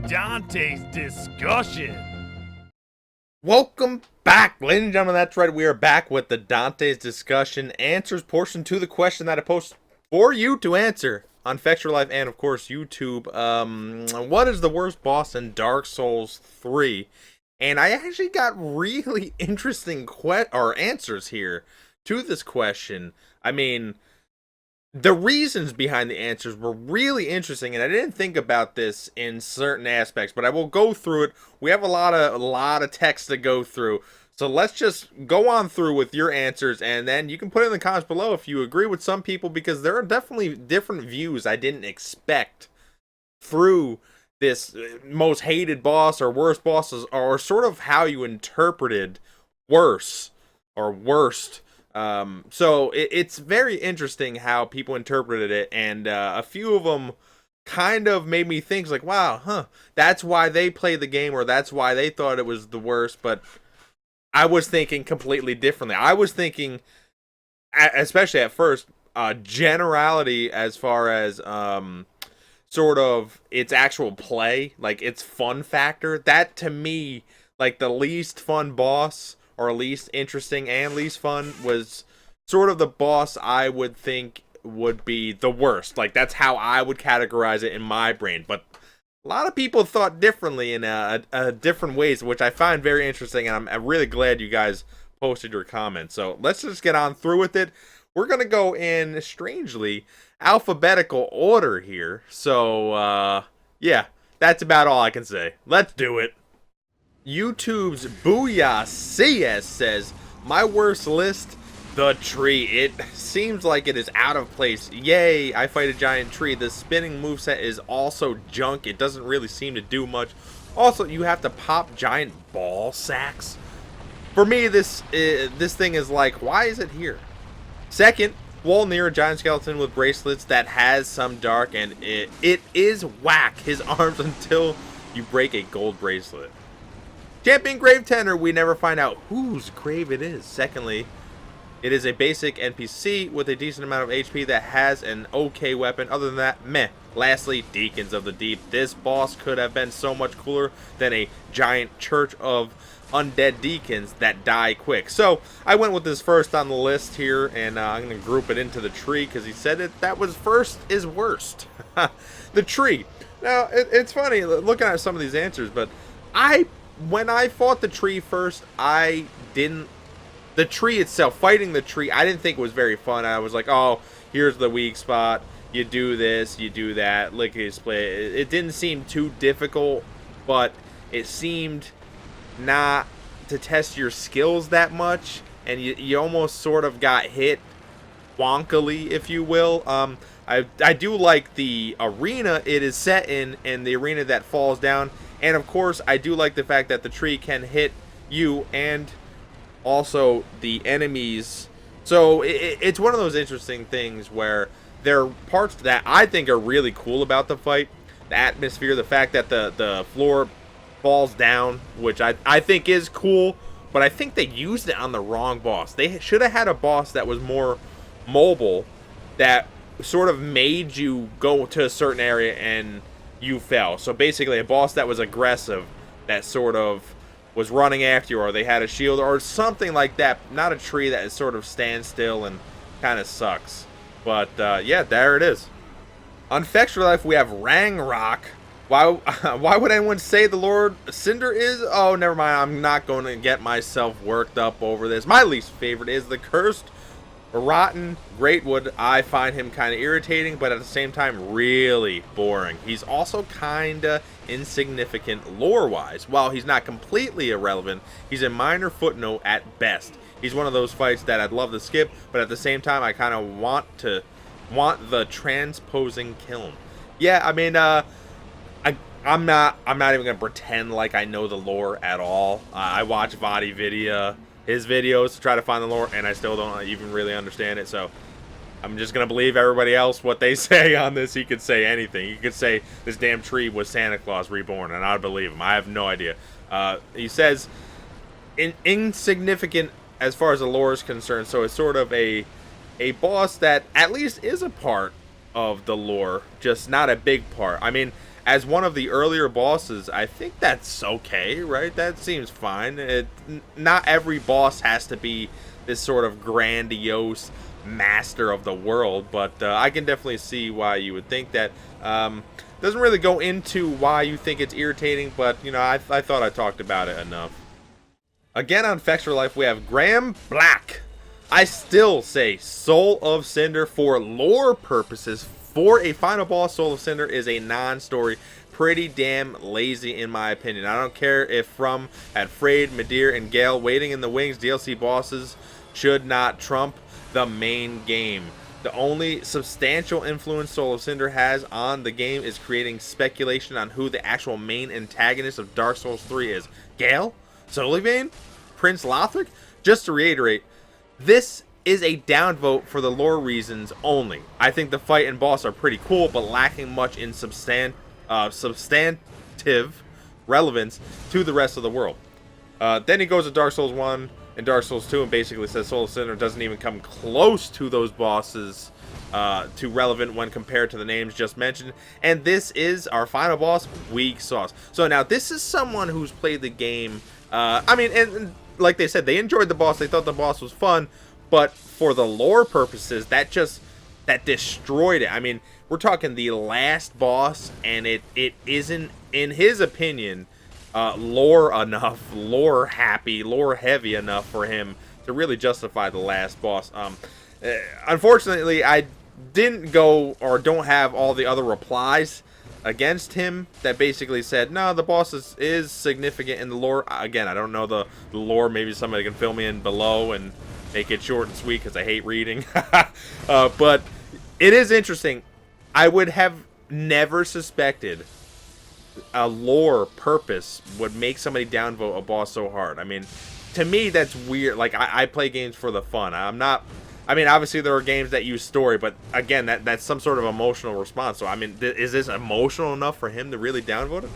Dante's discussion. Welcome back, ladies and gentlemen. That's right, we are back with the Dante's discussion answers portion to the question that I posted for you to answer on Fetch Your Life and, of course, YouTube. What is the worst boss in Dark Souls 3? And I actually got really interesting answers here to this question. I mean, the reasons behind the answers were really interesting, and I didn't think about this in certain aspects, but I will go through it. We have a lot of text to go through, so let's just go on through with your answers, and then you can put it in the comments below if you agree with some people, because there are definitely different views I didn't expect through this most hated boss or worst bosses, or sort of how you interpreted worse or worst. So it's very interesting how people interpreted it, and a few of them kind of made me think, like, wow, that's why they played the game, or that's why they thought it was the worst. But I was thinking completely differently. I was thinking, especially at first, generality as far as sort of its actual play, like its fun factor. That to me, like the least fun boss, or least interesting and least fun, was sort of the boss I would think would be the worst. Like, that's how I would categorize it in my brain. But a lot of people thought differently in different ways, which I find very interesting, and I'm really glad you guys posted your comments. So let's just get on through with it. We're going to go in, strangely, alphabetical order here. So, yeah, that's about all I can say. Let's do it. YouTube's Booyah CS says, my worst list, the tree. It seems like it is out of place. Yay, I fight a giant tree. The spinning moveset is also junk. It doesn't really seem to do much. Also, you have to pop giant ball sacks. For me, this thing is like, why is it here? Second, wall near a giant skeleton with bracelets that has some dark, and it is whack his arms until you break a gold bracelet. Champion Grave Tender, we never find out whose grave it is. Secondly, it is a basic NPC with a decent amount of HP that has an okay weapon. Other than that, meh. Lastly, Deacons of the Deep. This boss could have been so much cooler than a giant church of undead deacons that die quick. So, I went with this first on the list here, and I'm going to group it into the tree, because he said that was first is worst. The tree. Now, it's funny looking at some of these answers, but when I fought the tree first, the tree itself, fighting the tree, I didn't think it was very fun. I was like, oh, here's the weak spot. You do this, you do that, lickety split. It didn't seem too difficult, but it seemed not to test your skills that much, and you almost sort of got hit wonkily, if you will. I do like the arena it is set in, and the arena that falls down. And of course, I do like the fact that the tree can hit you and also the enemies. So it's one of those interesting things where there are parts that I think are really cool about the fight. The atmosphere, the fact that the floor falls down, which I think is cool. But I think they used it on the wrong boss. They should have had a boss that was more mobile, that sort of made you go to a certain area and you fell. So basically a boss that was aggressive, that sort of was running after you, or they had a shield or something like that. Not a tree that sort of stands still and kind of sucks. But yeah, there it is. On Fetch Your Life, we have Rangrock. Why would anyone say the Lord Cinder is? Oh, never mind. I'm not going to get myself worked up over this. My least favorite is the Cursed Rotten Greatwood. I find him kind of irritating, but at the same time really boring. He's also kind of insignificant lore-wise. While he's not completely irrelevant, he's a minor footnote at best. He's one of those fights that I'd love to skip, but at the same time I kind of want the transposing kiln. Yeah, I mean, I'm not even gonna pretend like I know the lore at all. I watch VaatiVidya, his videos, to try to find the lore, and I still don't even really understand it. So I'm just gonna believe everybody else what they say on this. He could say anything. He could say this damn tree was Santa Claus reborn, and I'd believe him. I have no idea. He says insignificant as far as the lore is concerned. So it's sort of a boss that at least is a part of the lore, just not a big part. I mean, as one of the earlier bosses, I think that's okay, right? That seems fine. Not every boss has to be this sort of grandiose master of the world, but I can definitely see why you would think that. Doesn't really go into why you think it's irritating, but, you know, I thought I talked about it enough. Again on Fextra Life, we have Graham Black. I still say Soul of Cinder for lore purposes. For a final boss, Soul of Cinder is a non-story. Pretty damn lazy in my opinion. I don't care if From had Frayed, Midir, and Gale. Waiting in the Wings DLC bosses should not trump the main game. The only substantial influence Soul of Cinder has on the game is creating speculation on who the actual main antagonist of Dark Souls 3 is. Gale? Solivain? Prince Lothric? Just to reiterate, this is a downvote for the lore reasons only. I think the fight and boss are pretty cool, but lacking much in substantive relevance to the rest of the world. Then he goes to Dark Souls 1 and Dark Souls 2 and basically says Soul of Cinder doesn't even come close to those bosses to relevant when compared to the names just mentioned. And this is our final boss, Weak Sauce. So now this is someone who's played the game. I mean, and like they said, they enjoyed the boss. They thought the boss was fun. But for the lore purposes, that destroyed it. I mean, we're talking the last boss, and it isn't, in his opinion, lore enough, lore heavy enough for him to really justify the last boss. Unfortunately, I didn't go or don't have all the other replies against him that basically said, no, the boss is significant in the lore. Again, I don't know the lore. Maybe somebody can fill me in below and make it short and sweet because I hate reading. But it is interesting. I would have never suspected a lore purpose would make somebody downvote a boss so hard. I mean, to me, that's weird. Like, I play games for the fun. I'm not... I mean, obviously there are games that use story, but again, that's some sort of emotional response. So, I mean, is this emotional enough for him to really downvote it?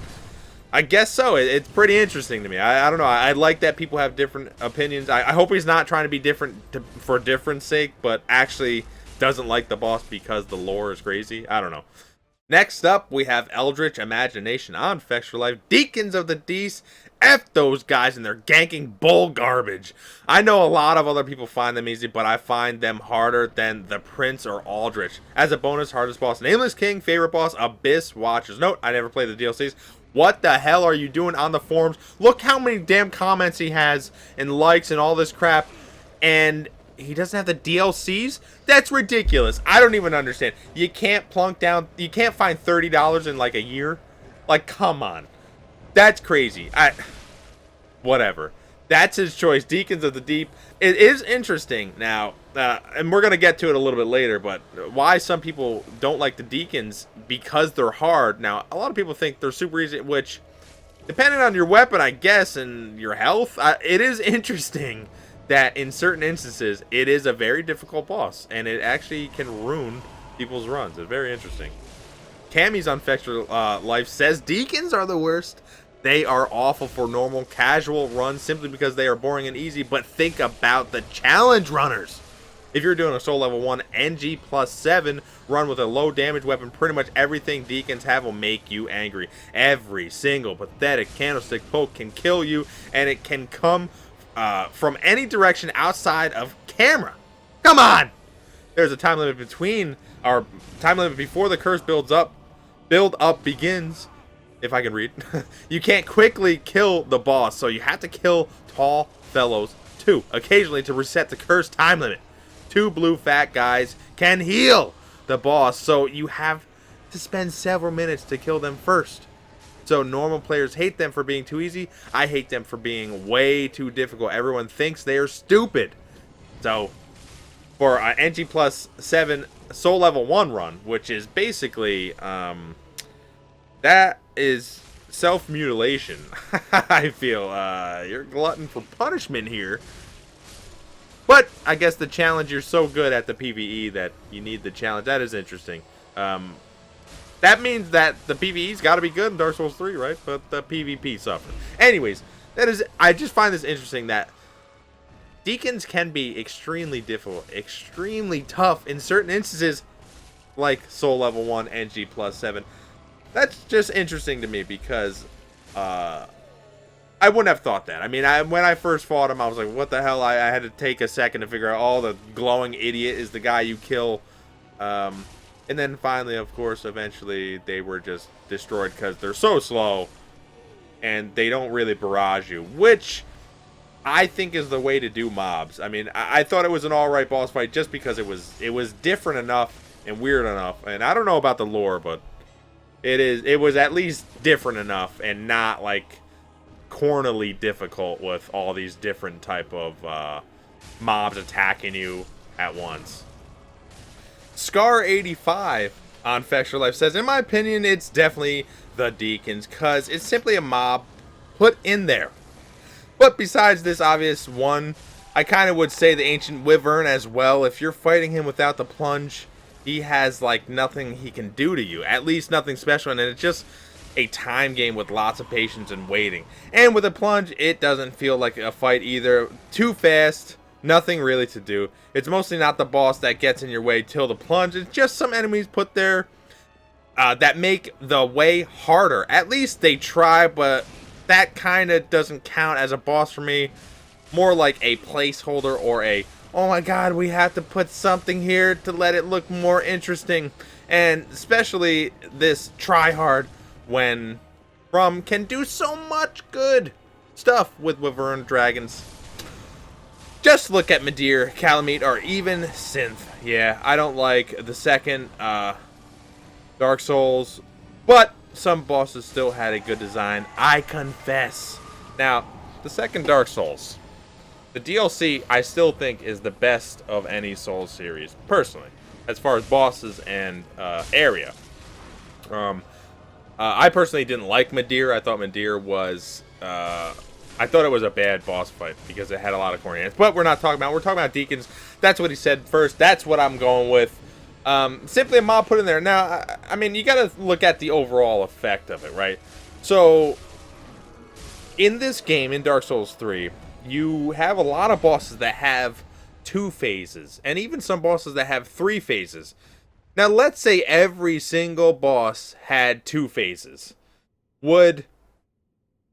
I guess so. It's pretty interesting to me. I don't know. I like that people have different opinions. I hope he's not trying to be different for difference sake, but actually doesn't like the boss because the lore is crazy. I don't know. Next up, we have Eldritch Imagination on Fextra Life. Deacons of the Dees. F those guys and their ganking bull garbage. I know a lot of other people find them easy, but I find them harder than the Prince or Aldrich. As a bonus, hardest boss, Nameless King. Favorite boss, Abyss Watchers. Note, I never played the DLCs. What the hell are you doing on the forums? Look how many damn comments he has and likes and all this crap. And he doesn't have the DLCs? That's ridiculous. I don't even understand. You can't plunk down. You can't find $30 in like a year. Like, come on. That's crazy. Whatever. That's his choice. Deacons of the Deep. It is interesting now, and we're going to get to it a little bit later, but why some people don't like the Deacons because they're hard. Now, a lot of people think they're super easy, which, depending on your weapon, I guess, and your health, it is interesting that in certain instances, it is a very difficult boss, and it actually can ruin people's runs. It's very interesting. Cammy's on Fextra Life says Deacons are the worst. They are awful for normal, casual runs simply because they are boring and easy, but think about the challenge runners. If you're doing a Soul Level 1 NG plus 7 run with a low damage weapon, pretty much everything Deacons have will make you angry. Every single pathetic candlestick poke can kill you, and it can come from any direction outside of camera. Come on! There's a time limit before the curse build up begins. If I can read. You can't quickly kill the boss, so you have to kill tall fellows too, occasionally to reset the curse time limit. 2 blue fat guys can heal the boss, so you have to spend several minutes to kill them first. So normal players hate them for being too easy. I hate them for being way too difficult. Everyone thinks they are stupid. So for an NG plus 7 Soul Level 1 run, which is basically that is self-mutilation. I feel you're glutton for punishment here. But I guess the challenge, you're so good at the PvE that you need the challenge. That is interesting. That means that the PvE's got to be good in Dark Souls 3, right? But the PvP suffers. Anyways, I just find this interesting that Deacons can be extremely difficult, extremely tough in certain instances, like Soul Level 1 NG plus 7. That's just interesting to me because I wouldn't have thought that. I mean, when I first fought him, I was like, what the hell? I had to take a second to figure out, oh, the glowing idiot is the guy you kill. And then finally, of course, eventually they were just destroyed because they're so slow and they don't really barrage you, which I think is the way to do mobs. I mean, I thought it was an alright boss fight just because it was different enough and weird enough. And I don't know about the lore, but it was at least different enough and not like cornily difficult with all these different type of mobs attacking you at once. Scar85 on Fextra Life says, in my opinion, it's definitely the Deacons because it's simply a mob put in there. But besides this obvious one, I kind of would say the Ancient Wyvern as well. If you're fighting him without the plunge, he has like nothing he can do to you, at least nothing special, and it's just a time game with lots of patience and waiting. And with a plunge, it doesn't feel like a fight either. Too fast, nothing really to do. It's mostly not the boss that gets in your way till the plunge. It's just some enemies put there that make the way harder. At least they try, but that kind of doesn't count as a boss for me. More like a placeholder or a, oh my god, we have to put something here to let it look more interesting. And especially this try hard when From can do so much good stuff with Wyvern dragons. Just look at Midir, Calamite, or even Synth. Yeah, I don't like the second Dark Souls, but some bosses still had a good design, I confess. Now, the second Dark Souls, the DLC, I still think is the best of any Souls series, personally, as far as bosses and area. I personally didn't like Midir. I thought Midir was, I thought it was a bad boss fight because it had a lot of corny ants. But we're not talking about, we're talking about Deacons. That's what he said first. That's what I'm going with. Simply a mob put in there. Now, I mean, you got to look at the overall effect of it, right? So, in this game, in Dark Souls 3, you have a lot of bosses that have 2 phases, and even some bosses that have 3 phases. Now, let's say every single boss had 2 phases. Would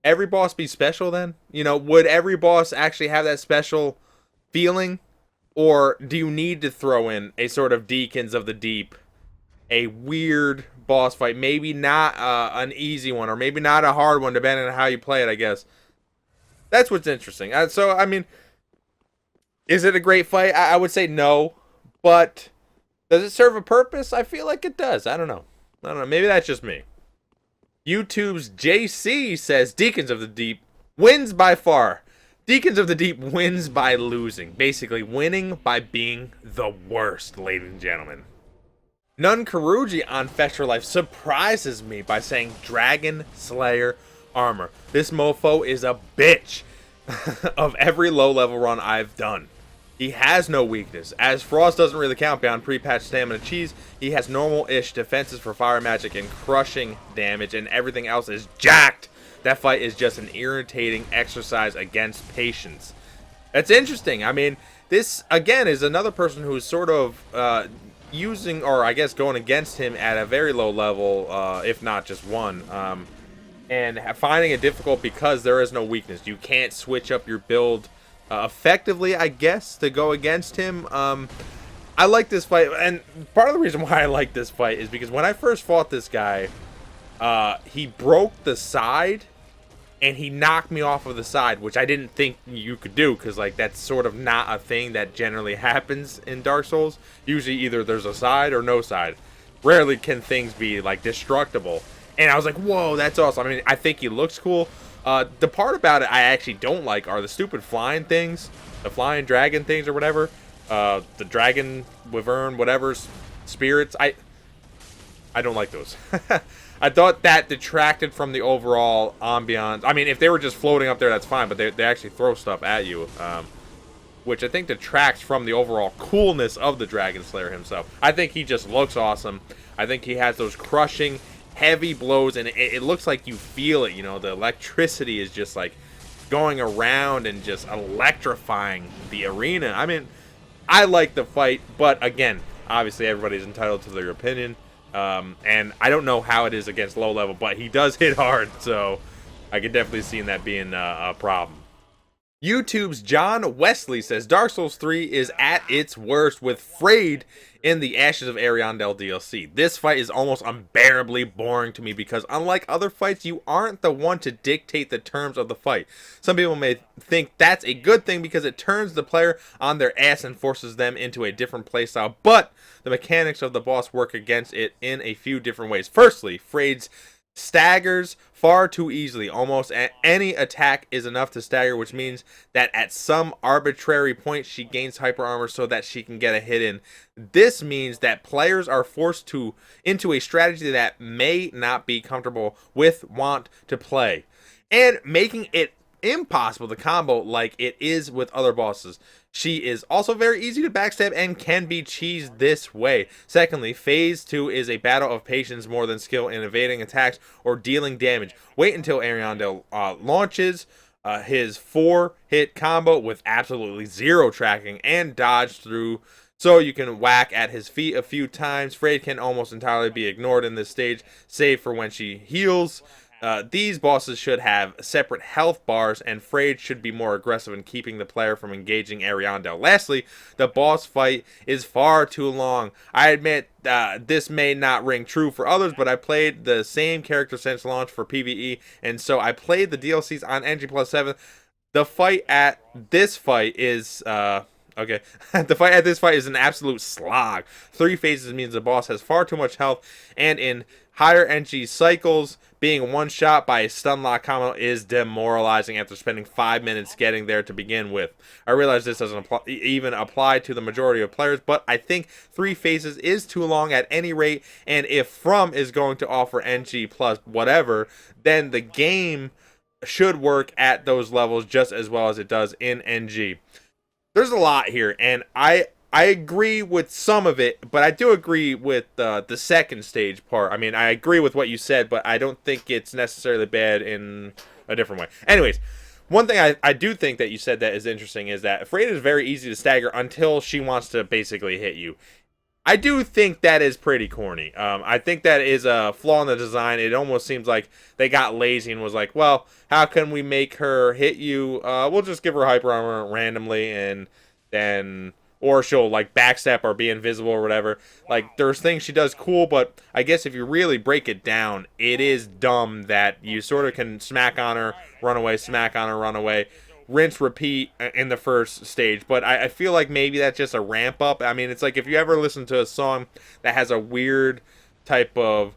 every boss be special then? You know, would every boss actually have that special feeling? Or do you need to throw in a sort of Deacons of the Deep, a weird boss fight? Maybe not an easy one, or maybe not a hard one, depending on how you play it, I guess. That's what's interesting. So, I mean, is it a great fight? I would say no, but does it serve a purpose? I feel like it does. I don't know. Maybe that's just me. YouTube's JC says Deacons of the Deep wins by far. Deacons of the Deep wins by losing. Basically, winning by being the worst, ladies and gentlemen. Nun Karuji on Fextra Life surprises me by saying Dragon Slayer armor. This mofo is a bitch of every low-level run I've done. He has no weakness. As Frost doesn't really count beyond pre-patch stamina cheese, he has normal-ish defenses for fire magic and crushing damage, and everything else is jacked. That fight is just an irritating exercise against patience. That's interesting. I mean, this, again, is another person who's sort of using, or I guess going against him at a very low level, if not just one. And finding it difficult because there is no weakness. You can't switch up your build effectively, I guess, to go against him. I like this fight, and part of the reason why I like this fight is because when I first fought this guy, he broke the side, and he knocked me off of the side, which I didn't think you could do, because like that's sort of not a thing that generally happens in Dark Souls. Usually either there's a side or no side. Rarely can things be like destructible. And I was like, whoa, that's awesome. I mean, I think he looks cool. The part about it I actually don't like are the stupid flying things, the flying dragon things or whatever. The dragon, wyvern, whatever, spirits. I don't like those. I thought that detracted from the overall ambiance. I mean, if they were just floating up there, that's fine, but they actually throw stuff at you, which I think detracts from the overall coolness of the Dragon Slayer himself. I think he just looks awesome. I think he has those crushing, heavy blows, and it looks like you feel it, you know, the electricity is just like going around and just electrifying the arena. I mean, I like the fight, but again, obviously everybody's entitled to their opinion. And I don't know how it is against low level, but he does hit hard, so I could definitely see that being a problem. YouTube's John Wesley says Dark Souls 3 is at its worst with Frayed in the Ashes of Ariandel DLC. This fight is almost unbearably boring to me because unlike other fights, you aren't the one to dictate the terms of the fight. Some people may think that's a good thing because it turns the player on their ass and forces them into a different playstyle, but the mechanics of the boss work against it in a few different ways. Firstly, Frayed's staggers far too easily. Almost any attack is enough to stagger, which means that at some arbitrary point she gains hyper armor so that she can get a hit in. This means that players are forced into a strategy that may not be comfortable with want to play, and making it impossible to combo like it is with other bosses. She is also very easy to backstab and can be cheesed this way. Secondly, Phase 2 is a battle of patience more than skill in evading attacks or dealing damage. Wait until Ariandel launches his 4-hit combo with absolutely zero tracking and dodge through so you can whack at his feet a few times. Frayed can almost entirely be ignored in this stage, save for when she heals. These bosses should have separate health bars, and Frayed should be more aggressive in keeping the player from engaging Ariandel. Lastly, the boss fight is far too long. I admit this may not ring true for others, but I played the same character since launch for PvE, and so I played the DLCs on NG Plus 7. The fight at this fight is... Okay, the fight at this fight is an absolute slog. 3 phases means the boss has far too much health, and in higher NG cycles, being one shot by a stun lock combo is demoralizing after spending 5 minutes getting there to begin with. I realize this doesn't even apply to the majority of players, but I think 3 phases is too long at any rate, and if From is going to offer NG plus whatever, then the game should work at those levels just as well as it does in NG. There's a lot here, and I agree with some of it, but I do agree with the second stage part. I mean, I agree with what you said, but I don't think it's necessarily bad in a different way. Anyways, one thing I do think that you said that is interesting is that Frayed is very easy to stagger until she wants to basically hit you. I do think that is pretty corny. I think that is a flaw in the design. It almost seems like they got lazy and was like, well, how can we make her hit you? We'll just give her hyper armor randomly, and then... or she'll, like, backstep or be invisible or whatever. Like, there's things she does cool, but I guess if you really break it down, it is dumb that you sort of can smack on her, run away, smack on her, run away, rinse, repeat in the first stage. But I feel like maybe that's just a ramp up. I mean, it's like if you ever listen to a song that has a weird type of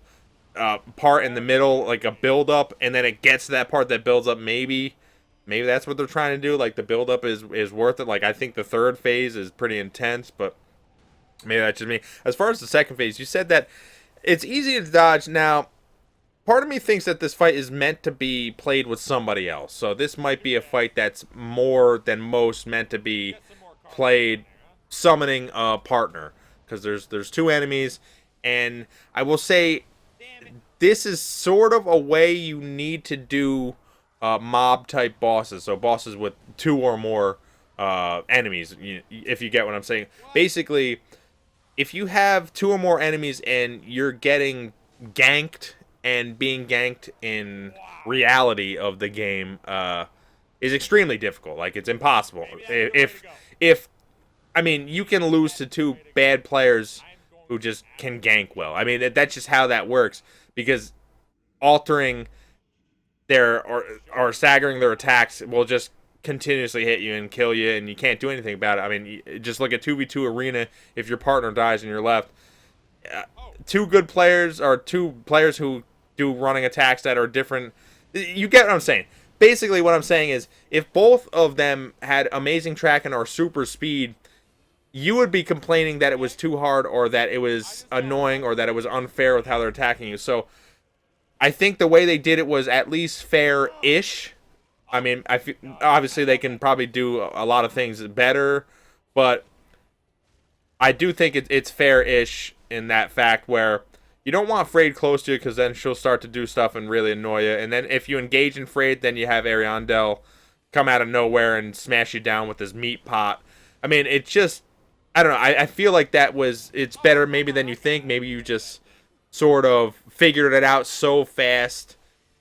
part in the middle, like a build up, and then it gets to that part that builds up, maybe that's what they're trying to do. Like, the build up is worth it. Like, I think the third phase is pretty intense, but maybe that's just me. As far as the second phase, you said that it's easy to dodge. Now, part of me thinks that this fight is meant to be played with somebody else. So this might be a fight that's more than most meant to be played summoning a partner, because there's 2 enemies, and I will say this is sort of a way you need to do mob type bosses. So bosses with 2 or more enemies, if you get what I'm saying. Basically, if you have 2 or more enemies and you're getting ganked, and being ganked in reality of the game is extremely difficult. Like, it's impossible. If I mean, you can lose to 2 bad players who just can gank well. I mean, that's just how that works, because altering their or staggering their attacks will just continuously hit you and kill you, and you can't do anything about it. I mean, just look at 2v2 arena. If your partner dies and you're left, 2 good players or 2 players who do running attacks that are different. You get what I'm saying. Basically, what I'm saying is, if both of them had amazing tracking or super speed, you would be complaining that it was too hard, or that it was annoying, or that it was unfair with how they're attacking you. So I think the way they did it was at least fair-ish. I mean, obviously they can probably do a lot of things better, but I do think it's fair-ish in that fact where you don't want Frayed close to you, because then she'll start to do stuff and really annoy you. And then if you engage in Frayed, then you have Ariandel come out of nowhere and smash you down with his meat pot. I mean, it just... I don't know. I feel like it's better maybe than you think. Maybe you just sort of figured it out so fast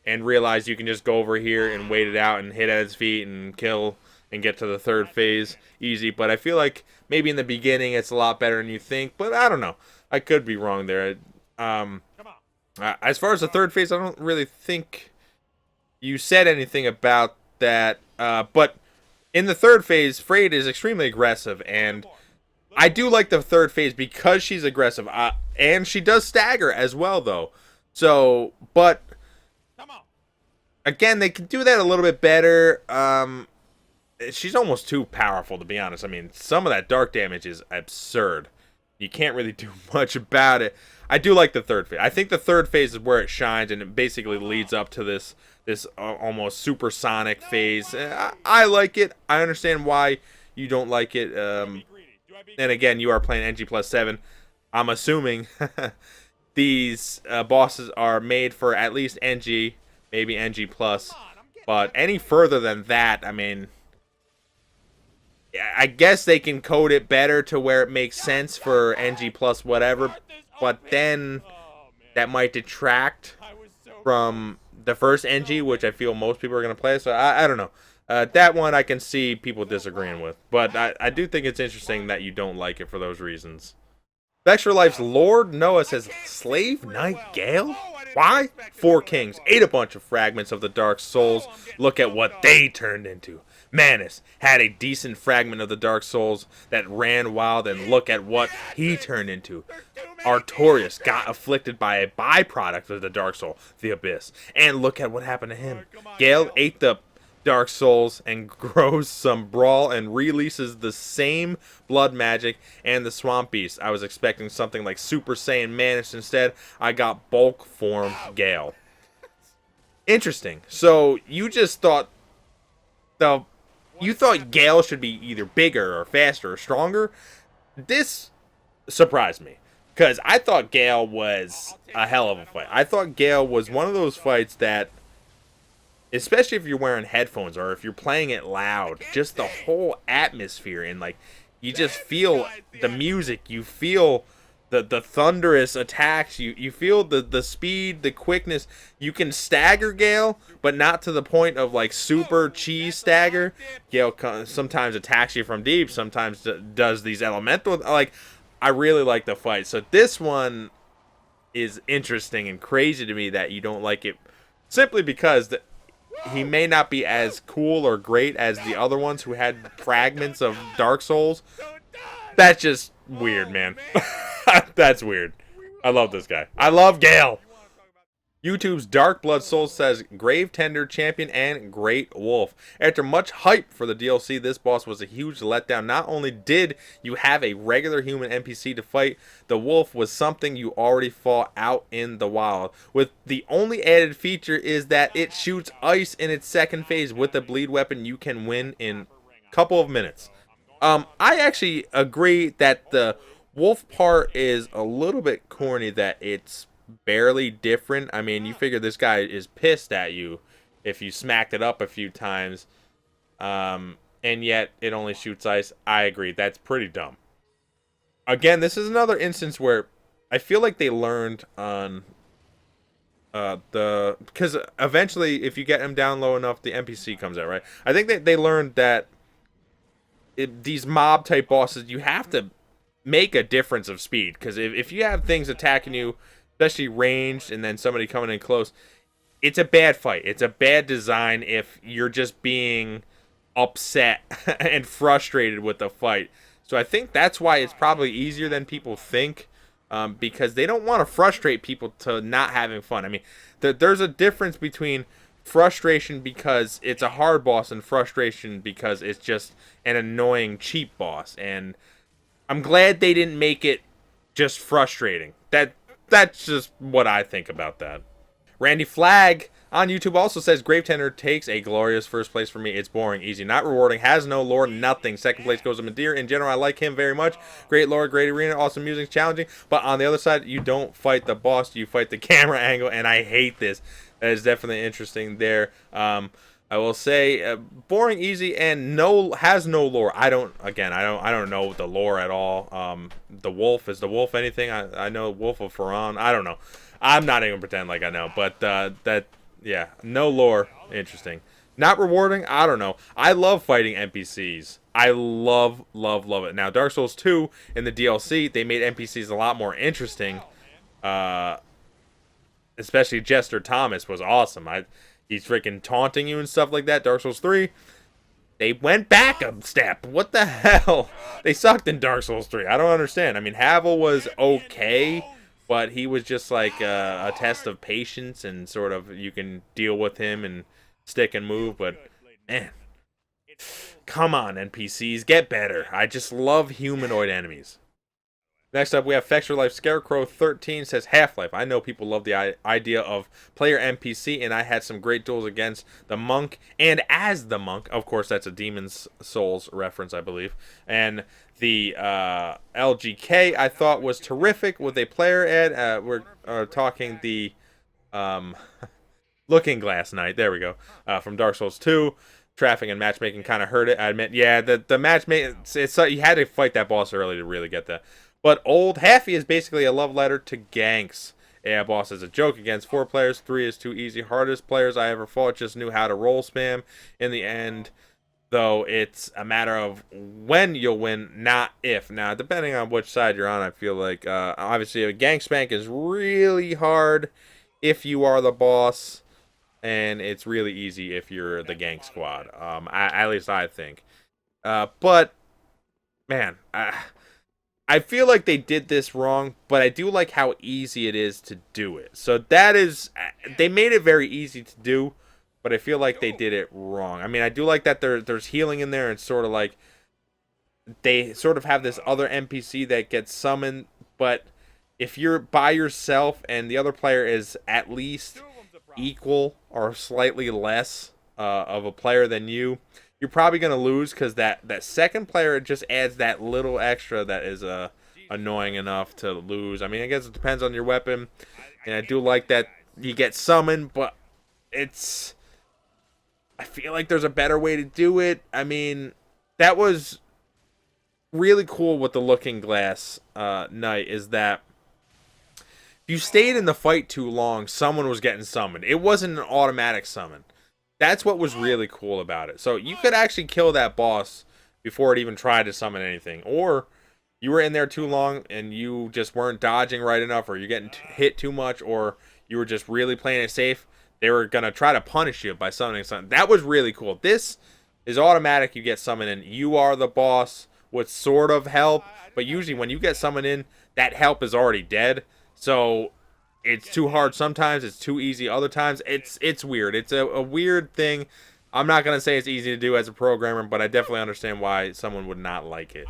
and realized you can just go over here and wait it out and hit at his feet and kill and get to the third phase easy. But I feel like maybe in the beginning it's a lot better than you think, but I don't know. I could be wrong there. As far as the third phase, I don't really think you said anything about that. But in the third phase, Freyed is extremely aggressive, and I do like the third phase because she's aggressive, and she does stagger as well, though. So, but again, they can do that a little bit better. She's almost too powerful, to be honest. I mean, some of that dark damage is absurd. You can't really do much about it. I do like the third phase. I think the third phase is where it shines, and it basically leads up to this almost supersonic phase. I like it. I understand why you don't like it. And again, you are playing NG plus 7. I'm assuming these bosses are made for at least NG, maybe NG plus. But any further than that, I mean, I guess they can code it better to where it makes sense for NG plus whatever. But then that might detract from the first NG, which I feel most people are going to play. So I don't know. That one I can see people disagreeing with. But I do think it's interesting that you don't like it for those reasons. Extra Life's Lord Noah says, Slave Knight Gale? Why? 4 kings, ate a bunch of fragments of the Dark Souls. Look at what they turned into. Manus had a decent fragment of the Dark Souls that ran wild, and look at what he turned into. Artorias got afflicted by a byproduct of the Dark Soul, the Abyss. And look at what happened to him. Gale ate the Dark Souls and grows some brawl and releases the same blood magic and the Swamp Beast. I was expecting something like Super Saiyan Manus. Instead, I got bulk form Gale. Interesting. So you just thought you thought Gale should be either bigger or faster or stronger. This surprised me, because I thought Gale was a hell of a fight. I thought Gale was one of those fights that, especially if you're wearing headphones or if you're playing it loud, just the whole atmosphere, and like you just feel the music, you feel the thunderous attacks, you feel the speed, the quickness. You can stagger Gale, but not to the point of like super cheese stagger. Gale sometimes attacks you from deep, sometimes does these elemental. Like, I really like the fight. So this one is interesting and crazy to me that you don't like it, simply because he may not be as cool or great as the other ones who had fragments of Dark Souls. That's just weird, man. That's weird. I love this guy. I love Gale. YouTube's Dark Blood Soul says, Grave Tender, Champion, and Great Wolf. After much hype for the DLC, this boss was a huge letdown. Not only did you have a regular human NPC to fight, the wolf was something you already fought out in the wild. With the only added feature is that it shoots ice in its second phase. With the bleed weapon, you can win in a couple of minutes. I actually agree that the wolf part is a little bit corny, that it's barely different. I mean, you figure this guy is pissed at you if you smacked it up a few times, and yet it only shoots ice. I agree, that's pretty dumb. Again, this is another instance where I feel like they learned on because eventually if you get him down low enough, the NPC comes out, right? I think they learned that these mob type bosses, you have to make a difference of speed, because if you have things attacking you, especially ranged, and then somebody coming in close, it's a bad fight. It's a bad design if you're just being upset and frustrated with the fight. So I think that's why it's probably easier than people think, because they don't want to frustrate people to not having fun. I mean, there's a difference between frustration because it's a hard boss and frustration because it's just an annoying cheap boss. And I'm glad they didn't make it just frustrating. That's just what I think about that. Randy Flag on YouTube also says, Grave Tender takes a glorious first place for me. It's boring, easy, not rewarding, has no lore, nothing. Second place goes to Madeir. In general, I like him very much. Great lore, great arena, awesome music, challenging. But on the other side, you don't fight the boss, you fight the camera angle, and I hate this. That is definitely interesting there. I will say boring, easy, and has no lore. I don't know the lore at all. The wolf, is the wolf anything? I know Wolf of Faran. I don't know. I'm not even pretend like I know, but yeah, no lore. Interesting. Not rewarding. I don't know. I love fighting NPCs. I love it. Now Dark Souls 2 in the DLC, they made NPCs a lot more interesting. Uh, Especially Jester Thomas was awesome. He's freaking taunting you and stuff like that. Dark Souls 3, they went back a step. What the hell? They sucked in Dark Souls 3. I don't understand. I mean, Havel was okay, but he was just like a test of patience and sort of you can deal with him and stick and move. But man, come on, NPCs, get better. I just love humanoid enemies. Next up, we have Fextra Life Scarecrow 13 says Half-Life. I know people love the idea of player NPC, and I had some great duels against the monk and as the monk. Of course, that's a Demon's Souls reference, I believe. And the LGK I thought was terrific with a player ad. We're talking the Looking Glass Knight. There we go. From Dark Souls 2. Traffic and matchmaking kind of hurt it. I admit, yeah, the matchmaking, you had to fight that boss early to really get that. But Old Halfy is basically a love letter to ganks. Yeah, boss is a joke against 4 players. 3 is too easy. Hardest players I ever fought just knew how to roll spam. In the end, though, it's a matter of when you'll win, not if. Now, depending on which side you're on, I feel like, obviously, a gank spank is really hard if you are the boss. And it's really easy if you're the gank squad. At least I think. But, man, I feel like they did this wrong, but I do like how easy it is to do it. So that is, they made it very easy to do, but I feel like they did it wrong. I mean, I do like that there's healing in there. It's sort of like they sort of have this other NPC that gets summoned, but if you're by yourself and the other player is at least equal or slightly less of a player than you, you're probably going to lose because that second player just adds that little extra that is annoying enough to lose. I mean, I guess it depends on your weapon. And I do like that you get summoned, but it's... I feel like there's a better way to do it. I mean, that was really cool with the Looking Glass Knight is that if you stayed in the fight too long, someone was getting summoned. It wasn't an automatic summon. That's what was really cool about it. So you could actually kill that boss before it even tried to summon anything. Or you were in there too long and you just weren't dodging right enough, or you're getting hit too much, or you were just really playing it safe. They were going to try to punish you by summoning something. That was really cool. This is automatic. You get summoned in. You are the boss with sort of help. But usually when you get summoned in, that help is already dead. So it's too hard sometimes, it's too easy other times. It's weird. It's a weird thing. I'm not going to say it's easy to do as a programmer, but I definitely understand why someone would not like it.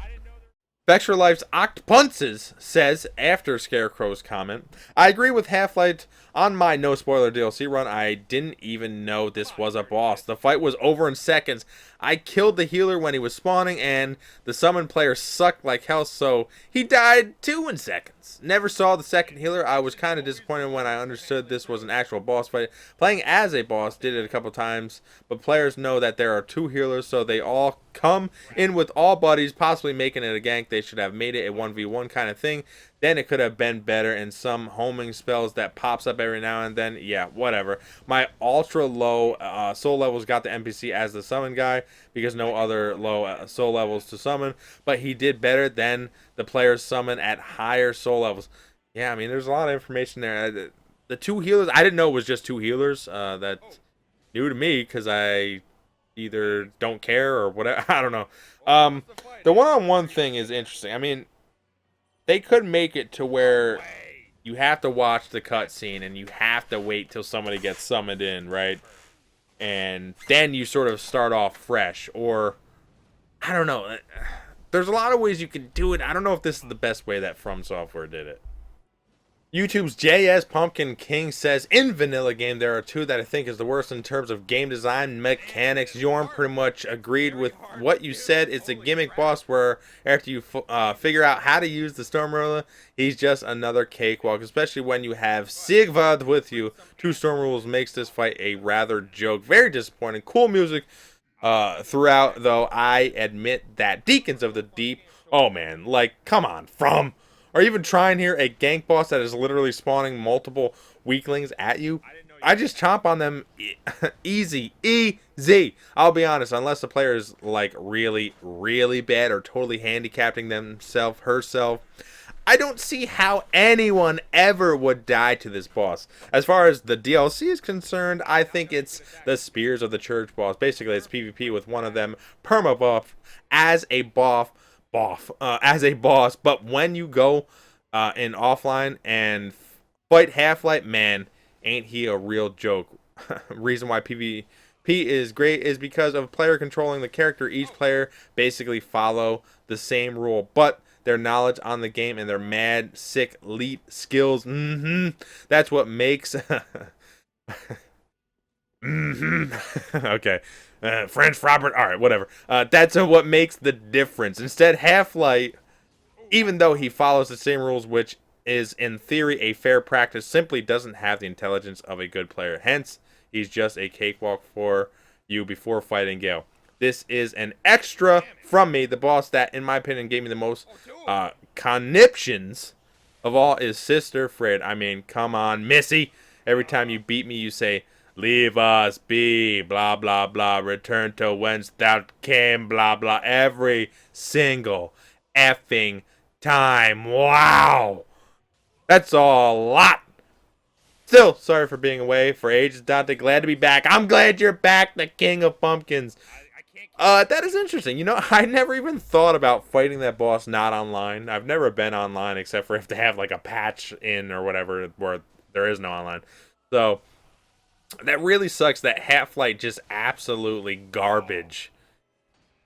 Vextra Life's Octpunces says, after Scarecrow's comment, I agree with Half-Life. On my no-spoiler DLC run, I didn't even know this was a boss. The fight was over in seconds. I killed the healer when he was spawning, and the summoned player sucked like hell, so he died too in seconds. Never saw the second healer. I was kind of disappointed when I understood this was an actual boss fight. Playing as a boss did it a couple times, but players know that there are 2 healers, so they all come in with all buddies, possibly making it a gank. They should have made it a 1v1 kind of thing. Then it could have been better, and some homing spells that pops up every now and then. Yeah, whatever. My ultra low soul levels got the NPC as the summon guy because no other low soul levels to summon, but he did better than the players summon at higher soul levels. Yeah, I mean, there's a lot of information there. The 2 healers, I didn't know it was just 2 healers. That's new to me because I either don't care or whatever. I don't know. The one-on-one thing is interesting. I mean, they could make it to where you have to watch the cutscene and you have to wait till somebody gets summoned in, right? And then you sort of start off fresh. Or, I don't know. There's a lot of ways you can do it. I don't know if this is the best way that From Software did it. YouTube's JS Pumpkin King says, in vanilla game, there are two that I think is the worst in terms of game design mechanics. Yorm pretty much agreed with what you said. It's a gimmick boss where after you figure out how to use the Storm he's just another cakewalk, especially when you have Sigvard with you. Two Storm Rules makes this fight a rather joke. Very disappointing. Cool music throughout, though. I admit that. Deacons of the Deep. Oh, man. Like, come on. From... Are you even trying here a gank boss that is literally spawning multiple weaklings at you? I just chomp on them easy. I'll be honest, unless the player is like really, really bad or totally handicapping themselves, herself, I don't see how anyone ever would die to this boss. As far as the DLC is concerned, I think it's the Spears of the Church boss. Basically, it's PvP with one of them perma buff as a boss. But when you go in offline and fight Half-Life, man, ain't he a real joke. Reason why PvP is great is because of player controlling the character. Each player basically follow the same rule, but their knowledge on the game and their mad, sick, elite skills, that's what makes... Okay. French Robert. Alright, whatever. That's what makes the difference. Instead, Half-Life, even though he follows the same rules, which is in theory a fair practice, simply doesn't have the intelligence of a good player. Hence, he's just a cakewalk for you before fighting Gale. This is an extra from me. The boss that, in my opinion, gave me the most conniptions of all is Sister Fred. I mean, come on, Missy. Every time you beat me, you say, "Leave us be, blah, blah, blah, return to whence thou came, blah, blah," every single effing time. Wow. That's a lot. Still, sorry for being away for ages, Dante. Glad to be back. I'm glad you're back, the King of Pumpkins. That is interesting. You know, I never even thought about fighting that boss not online. I've never been online except for if they have like a patch in or whatever where there is no online. So that really sucks that Half-Life just absolutely garbage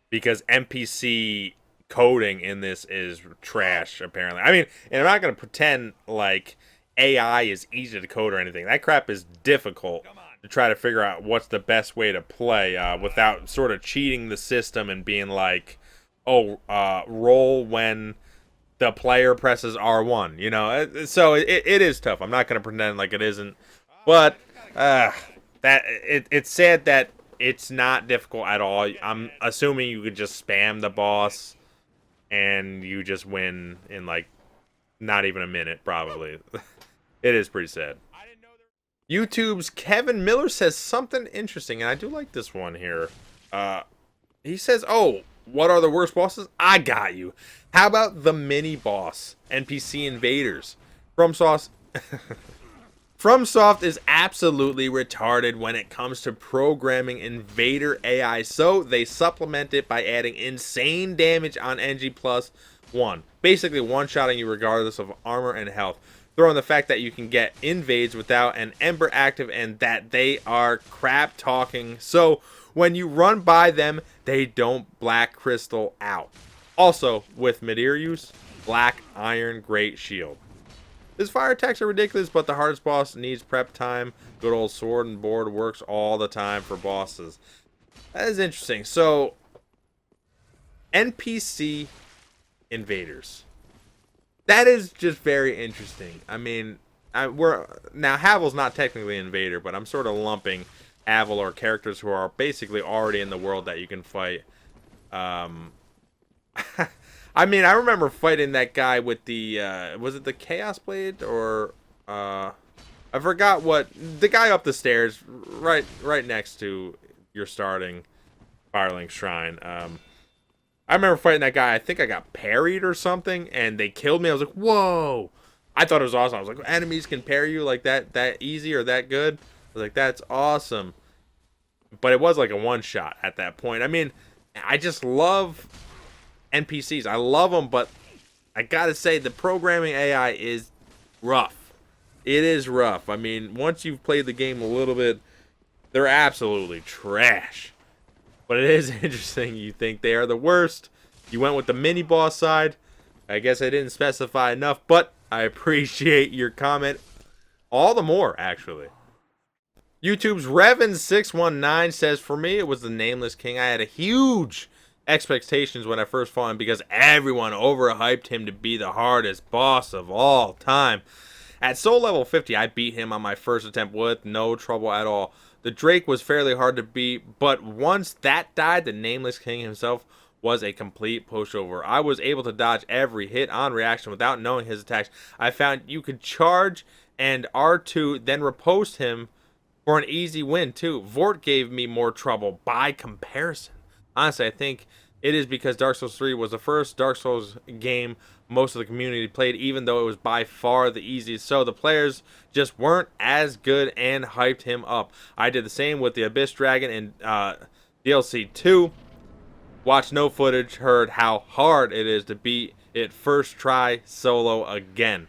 because NPC coding in this is trash, apparently. I mean, and I'm not going to pretend like AI is easy to code or anything. That crap is difficult to try to figure out what's the best way to play without sort of cheating the system and being like, oh, roll when the player presses R1, you know? So it is tough. I'm not going to pretend like it isn't. But it's sad that it's not difficult at all. I'm assuming you could just spam the boss and you just win in like not even a minute, probably. It is pretty sad. YouTube's Kevin Miller says something interesting, and I do like this one here. He says, "Oh, what are the worst bosses? I got you. How about the mini boss NPC invaders? FromSoft is absolutely retarded when it comes to programming invader AI, so they supplement it by adding insane damage on NG+1, basically one-shotting you regardless of armor and health. Throw in the fact that you can get invades without an Ember active and that they are crap talking, so when you run by them, they don't black crystal out. Also, with Midir use, black iron great shield. His fire attacks are ridiculous, but the hardest boss needs prep time. Good old sword and board works all the time for bosses." That is interesting. So, NPC invaders. That is just very interesting. I mean, now Havel's not technically an invader, but I'm sort of lumping Havel or characters who are basically already in the world that you can fight. I mean, I remember fighting that guy with the was it the Chaos Blade or I forgot what, the guy up the stairs right next to your starting Firelink Shrine. I remember fighting that guy. I think I got parried or something, and they killed me. I was like, whoa. I thought it was awesome. I was like, enemies can parry you like that easy or that good? I was like, that's awesome. But it was like a one-shot at that point. I mean, I just love NPCs. I love them, but I gotta say, the programming AI is rough. It is rough. I mean, once you've played the game a little bit, they're absolutely trash. But it is interesting. You think they are the worst. You went with the mini boss side. I guess I didn't specify enough, but I appreciate your comment all the more, actually. YouTube's Revan619 says, for me, it was the Nameless King. I had a huge expectations when I first fought him because everyone overhyped him to be the hardest boss of all time. At soul level 50, I beat him on my first attempt with no trouble at all. The Drake was fairly hard to beat, but once that died, the Nameless King himself was a complete pushover. I was able to dodge every hit on reaction without knowing his attacks. I found you could charge and R2, then riposte him for an easy win, too. Vort gave me more trouble by comparison. Honestly, I think it is because Dark Souls 3 was the first Dark Souls game most of the community played, even though it was by far the easiest. So the players just weren't as good and hyped him up. I did the same with the Abyss Dragon in DLC 2. Watched no footage, heard how hard it is to beat it first try solo again.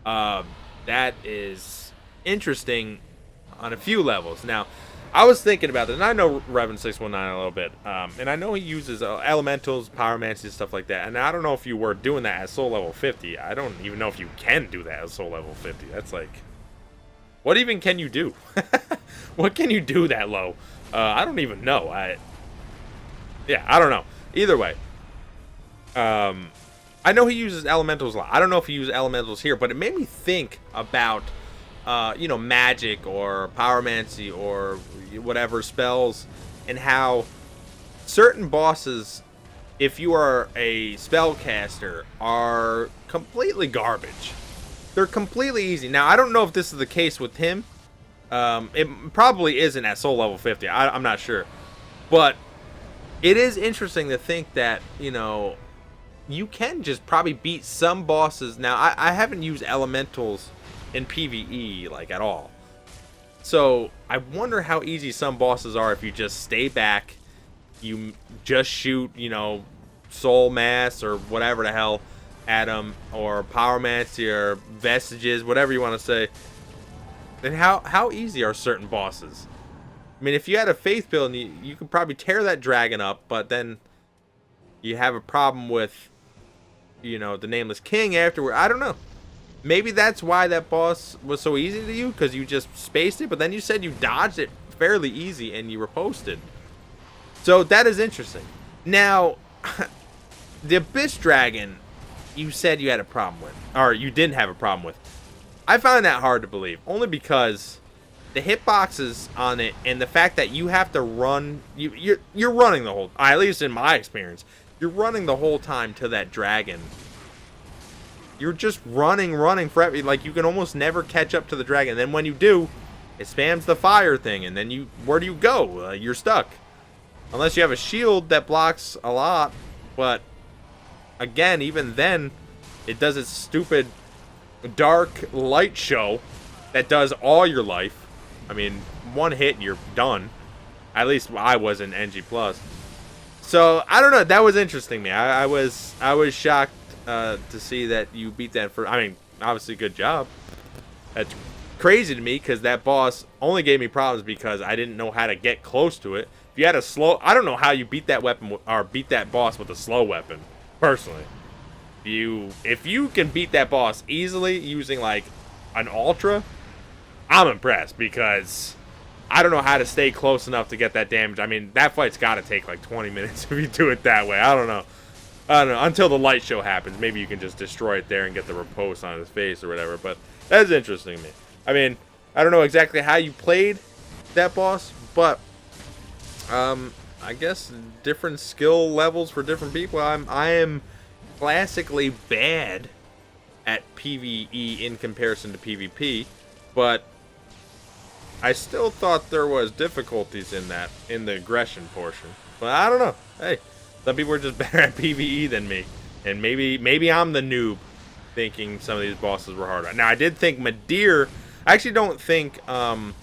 That is interesting on a few levels. Now, I was thinking about this, and I know Revan619 a little bit, and I know he uses elementals, pyromancy, stuff like that, and I don't know if you were doing that at soul level 50. I don't even know if you can do that at soul level 50. That's like, what even can you do? What can you do that low? I don't even know. Yeah, I don't know. Either way, I know he uses elementals a lot. I don't know if he uses elementals here, but it made me think about magic or pyromancy or whatever spells, and how certain bosses, if you are a spellcaster, are completely garbage. They're completely easy. Now, I don't know if this is the case with him. It probably isn't at soul level 50. I'm not sure. But it is interesting to think that, you can just probably beat some bosses. Now, I haven't used elementals in PvE like at all, so I wonder how easy some bosses are if you just stay back, you just shoot soul mass or whatever the hell at them, or pyromancy or vestiges, whatever you want to say. Then how easy are certain bosses? I mean, if you had a faith build, you could probably tear that dragon up, but then you have a problem with the Nameless King afterward. I don't know. Maybe that's why that boss was so easy to you, because you just spaced it, but then you said you dodged it fairly easy and you riposted. So that is interesting. Now, the Abyss Dragon, you said you had a problem with, or you didn't have a problem with. I find that hard to believe, only because the hitboxes on it and the fact that you have to run, you're running the whole, at least in my experience, you're running the whole time to that dragon. You're just running forever. Like, you can almost never catch up to the dragon. And then when you do, it spams the fire thing. And then where do you go? You're stuck. Unless you have a shield that blocks a lot. But, again, even then, it does its stupid dark light show that does all your life. I mean, one hit and you're done. At least I was in NG+. So, I don't know. That was interesting to me. I was shocked to see that you beat that for, I mean, obviously good job. That's crazy to me, because that boss only gave me problems because I didn't know how to get close to it. If you had a slow, I don't know how you beat that weapon, or beat that boss with a slow weapon, personally. If you can beat that boss easily using like an ultra, I'm impressed, because I don't know how to stay close enough to get that damage. I mean, that fight's got to take like 20 minutes if you do it that way. I don't know. Until the light show happens. Maybe you can just destroy it there and get the riposte on his face or whatever. But that's interesting to me. I mean, I don't know exactly how you played that boss, but I guess different skill levels for different people. I am classically bad at PvE in comparison to PvP, but I still thought there was difficulties in the aggression portion. But I don't know. Hey, some people are just better at PvE than me, and maybe I'm the noob thinking some of these bosses were harder. Now, I did think Madeir. I actually don't think. I'll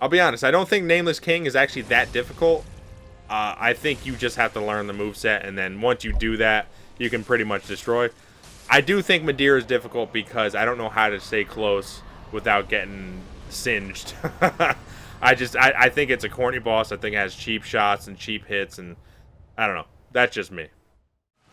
be honest. I don't think Nameless King is actually that difficult. I think you just have to learn the moveset, and then once you do that, you can pretty much destroy. I do think Madeir is difficult because I don't know how to stay close without getting singed. I think it's a corny boss. I think it has cheap shots and cheap hits, and I don't know. That's just me.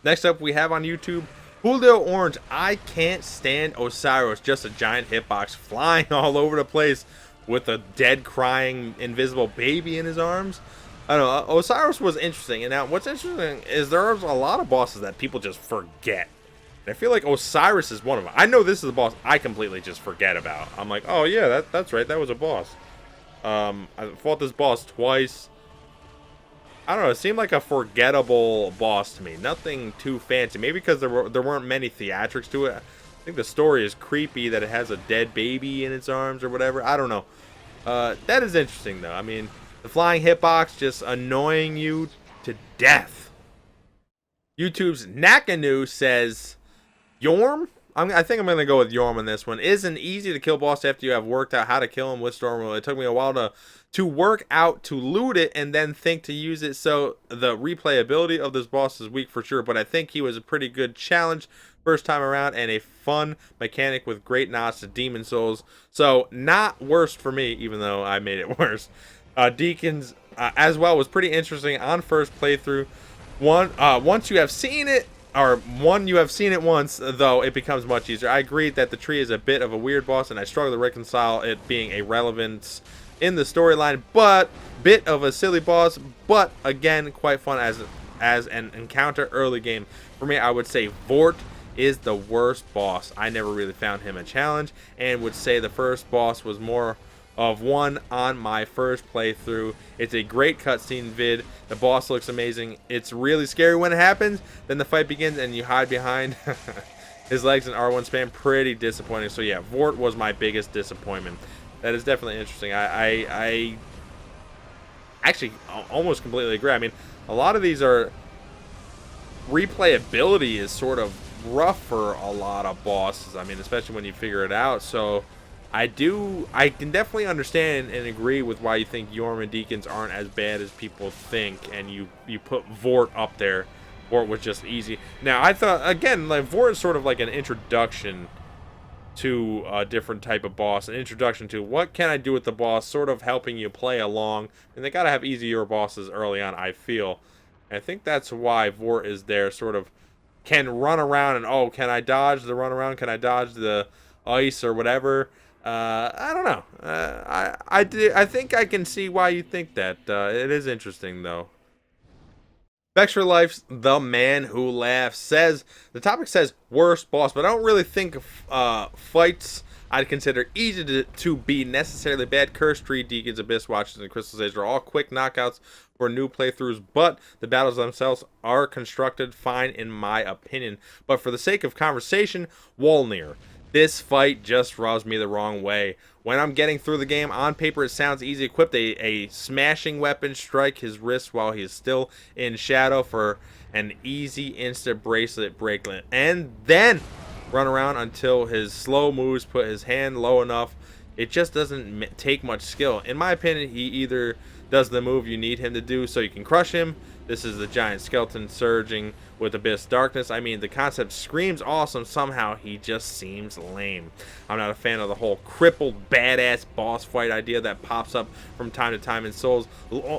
Next up, we have on YouTube Julio Orange, I can't stand Osiris, just a giant hitbox flying all over the place with a dead crying invisible baby in his arms. I don't know, Osiris was interesting, and now what's interesting is there's a lot of bosses that people just forget. And I feel like Osiris is one of them. I know this is a boss I completely just forget about. I'm like, oh yeah, that's right, that was a boss. I fought this boss twice. I don't know, it seemed like a forgettable boss to me. Nothing too fancy. Maybe because there weren't many theatrics to it. I think the story is creepy that it has a dead baby in its arms or whatever. I don't know. That is interesting though. I mean, the flying hitbox just annoying you to death. YouTube's Nakanu says, Yorm? I think I'm going to go with Yorm on this one. Isn't easy to kill boss after you have worked out how to kill him with Stormwheel. It took me a while to work out to loot it and then think to use it. So the replayability of this boss is weak for sure. But I think he was a pretty good challenge first time around and a fun mechanic with great nods to Demon Souls. So not worst for me, even though I made it worse. Deacons as well was pretty interesting on first playthrough. Once you have seen it, you have seen it once, though it becomes much easier. I agree that the tree is a bit of a weird boss, and I struggle to reconcile it being a relevance in the storyline, but bit of a silly boss, but again, quite fun as an encounter early game. For me, I would say Vort is the worst boss. I never really found him a challenge, and would say the first boss was more of one on my first playthrough. It's a great cutscene vid. The boss looks amazing. It's really scary when it happens. Then the fight begins and you hide behind his legs and R1 spam. Pretty disappointing. So yeah, Vort was my biggest disappointment. That is definitely interesting. I actually almost completely agree. I mean, a lot of these are replayability is sort of rough for a lot of bosses. I mean, especially when you figure it out. So I can definitely understand and agree with why you think Yorm and Deacons aren't as bad as people think, and you put Vort up there. Vort was just easy. Now, I thought, again, like Vort is sort of like an introduction to a different type of boss, an introduction to what can I do with the boss, sort of helping you play along, and they gotta have easier bosses early on, I feel. And I think that's why Vort is there, sort of can run around and, oh, can I dodge the run around, can I dodge the ice or whatever. I don't know. I think I can see why you think that. It is interesting though. Vextra Life's The Man Who Laughs says the topic says worst boss, but I don't really think fights I'd consider easy to be necessarily bad. Curse Tree, Deacons, Abyss Watchers, and Crystal Sage are all quick knockouts for new playthroughs, but the battles themselves are constructed fine in my opinion. But for the sake of conversation, Wolnir. This fight just rubs me the wrong way. When I'm getting through the game, on paper it sounds easy. Equipped a smashing weapon, strike his wrist while he is still in shadow for an easy instant bracelet breaklet, and then run around until his slow moves put his hand low enough. It just doesn't take much skill. In my opinion, he either does the move you need him to do so you can crush him. This is the giant skeleton surging with Abyss Darkness. I mean, the concept screams awesome. Somehow, he just seems lame. I'm not a fan of the whole crippled, badass boss fight idea that pops up from time to time in Souls.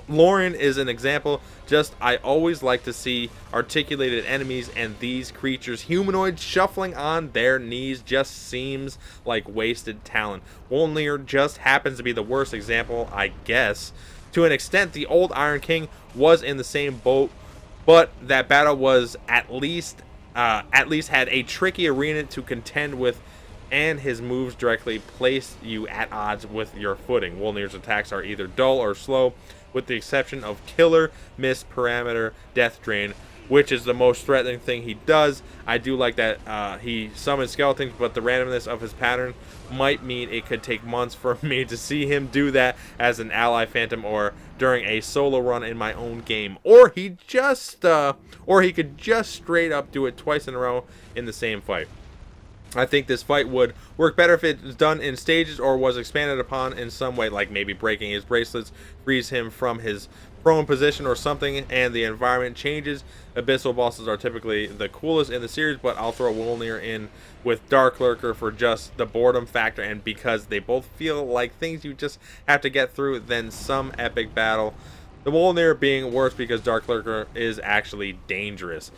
Lorien is an example. Just, I always like to see articulated enemies, and these creatures, humanoids, shuffling on their knees just seems like wasted talent. Wolnir just happens to be the worst example, I guess. To an extent, the old Iron King was in the same boat, but that battle was at least had a tricky arena to contend with, and his moves directly place you at odds with your footing. Wolnir's attacks are either dull or slow, with the exception of Killer, Miss, Parameter, Death Drain, which is the most threatening thing he does. I do like that he summons skeletons, but the randomness of his pattern might mean it could take months for me to see him do that as an ally phantom or during a solo run in my own game. Or he could just straight up do it twice in a row in the same fight. I think this fight would work better if it's done in stages or was expanded upon in some way, like maybe breaking his bracelets frees him from his prone position or something, and the environment changes. Abyssal bosses are typically the coolest in the series, but I'll throw Wolnir in with Dark Lurker for just the boredom factor, and because they both feel like things you just have to get through than some epic battle. The Wolnir being worse because Dark Lurker is actually dangerous.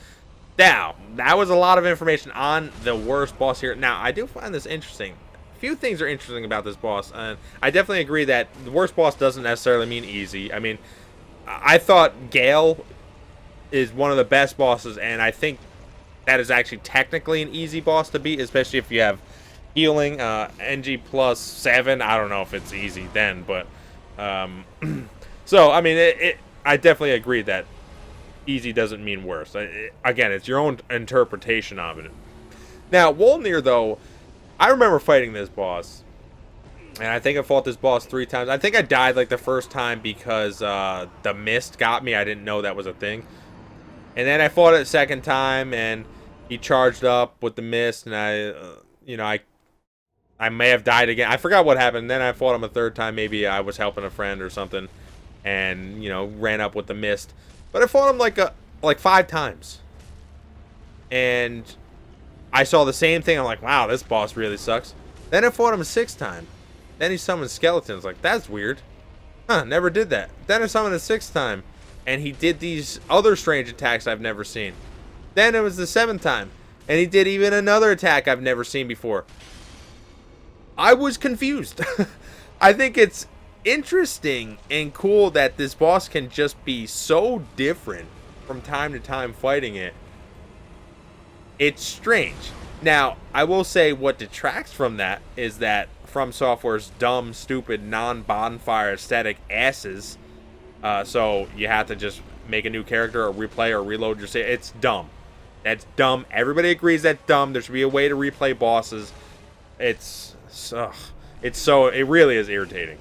Now, that was a lot of information on the worst boss here. Now, I do find this interesting. A few things are interesting about this boss, and I definitely agree that the worst boss doesn't necessarily mean easy. I mean, I thought Gale is one of the best bosses, and I think that is actually technically an easy boss to beat, especially if you have healing. NG plus 7, I don't know if it's easy then, but so I mean, I definitely agree that easy doesn't mean worse. Again, it's your own interpretation of it. Now, Wolnir, though, I remember fighting this boss, and I think I fought this boss 3 times. I think I died like the first time because the mist got me. I didn't know that was a thing. And then I fought it a second time, and he charged up with the mist, and I may have died again. I forgot what happened. Then I fought him a third time. Maybe I was helping a friend or something, and ran up with the mist. But I fought him like 5 times, and I saw the same thing. I'm like, wow, this boss really sucks. Then I fought him a 6th time. Then he summoned skeletons. Like, that's weird. Huh, never did that. Then I summoned a 6th time, and he did these other strange attacks I've never seen. Then it was the 7th time, and he did even another attack I've never seen before. I was confused. I think it's interesting and cool that this boss can just be so different from time to time fighting it. It's strange. Now, I will say what detracts from that is that From Software's dumb, stupid, non-bonfire aesthetic asses. So you have to just make a new character or replay or reload your save. It's dumb. That's dumb. Everybody agrees that's dumb. There should be a way to replay bosses. It really is irritating.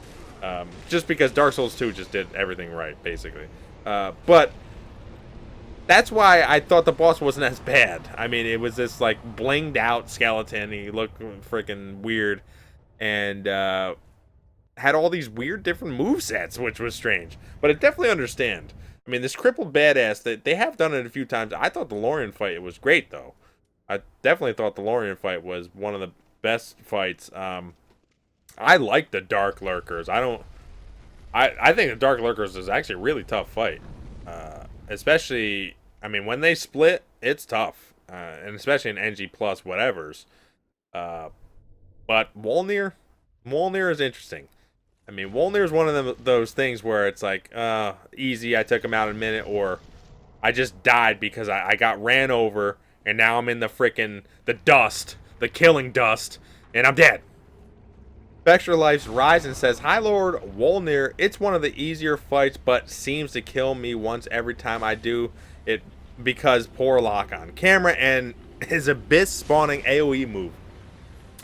Just because Dark Souls 2 just did everything right, basically. But that's why I thought the boss wasn't as bad. I mean, it was this like blinged out skeleton. He looked freaking weird, and had all these weird different movesets, which was strange. But I definitely understand. I mean, this crippled badass, that they have done it a few times. I thought the Lorien fight was great, though. I definitely thought the Lorien fight was one of the best fights. I like the Dark Lurkers. I think the Dark Lurkers is actually a really tough fight. Especially, I mean, when they split, it's tough. And especially in NG plus whatevers. But Wolnir is interesting. I mean, Wolnir is one of those things where it's like, easy, I took him out in a minute, or I just died because I got ran over, and now I'm in the dust, the killing dust, and I'm dead. Spectre Life's Rising says, hi Lord Wolnir, it's one of the easier fights, but seems to kill me once every time I do it because poor lock on camera and his abyss spawning AoE move.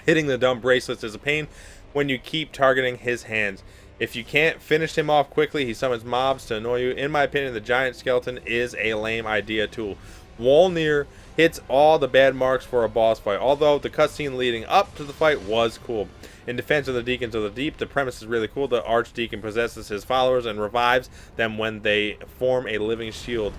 Hitting the dumb bracelets is a pain when you keep targeting his hands. If you can't finish him off quickly, he summons mobs to annoy you. In my opinion, the giant skeleton is a lame idea tool. Wolnir hits all the bad marks for a boss fight, although the cutscene leading up to the fight was cool. In defense of the Deacons of the Deep, the premise is really cool. The Archdeacon possesses his followers and revives them when they form a living shield.